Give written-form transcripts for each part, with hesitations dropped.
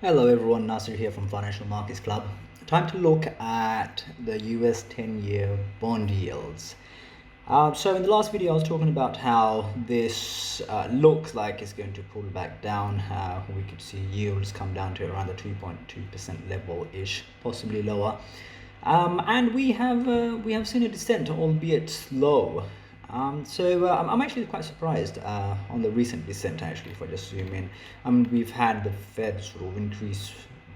Hello everyone, Nasir here from Financial Markets Club. Time to look at the US 10-year bond yields. So in the last video I was talking about how this looks like it's going to pull back down. We could see yields come down to around the 3.2% level-ish, possibly lower. And we have seen a descent, albeit slow. I'm actually quite surprised on the recent descent. Actually, if I just zoom in, we've had the Fed sort of increase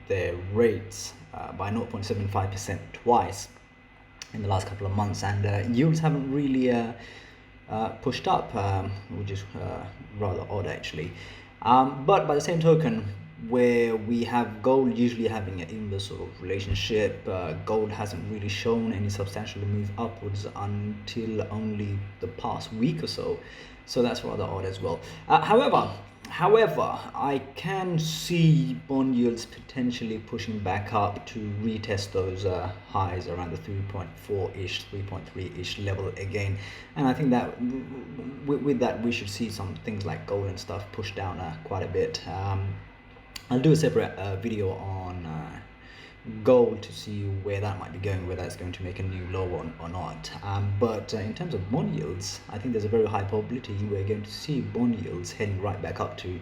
their rates by 0.75% twice in the last couple of months, and yields haven't really pushed up, which is rather odd actually. But by the same token, where we have gold usually having an inverse sort of relationship, gold hasn't really shown any substantial move upwards until only the past week or so. So that's rather odd as well. However, I can see bond yields potentially pushing back up to retest those highs around the 3.4-ish, 3.3-ish level again. And I think that with that, we should see some things like gold and stuff push down quite a bit. I'll do a separate video on gold to see where that might be going, whether it's going to make a new low or not. But in terms of bond yields, I think there's a very high probability we're going to see bond yields heading right back up to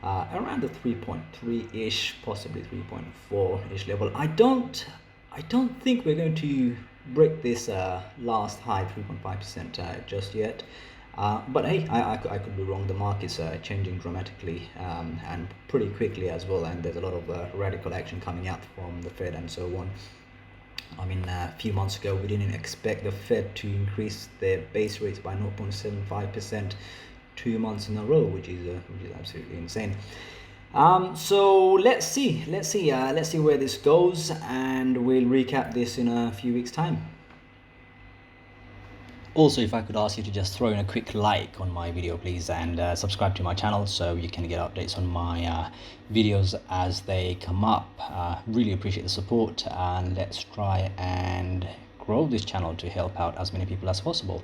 around the 3.3-ish, possibly 3.4-ish level. I don't think we're going to break this last high 3.5% just yet. But hey, I could be wrong. The market's changing dramatically and pretty quickly as well, and there's a lot of radical action coming out from the Fed and so on. I mean, a few months ago, we didn't expect the Fed to increase their base rates by 0.75% 2 months in a row, which is absolutely insane. So let's see where this goes, and we'll recap this in a few weeks' time. Also, if I could ask you to just throw in a quick like on my video, please, and subscribe to my channel so you can get updates on my videos as they come up. Really appreciate the support, and let's try and grow this channel to help out as many people as possible.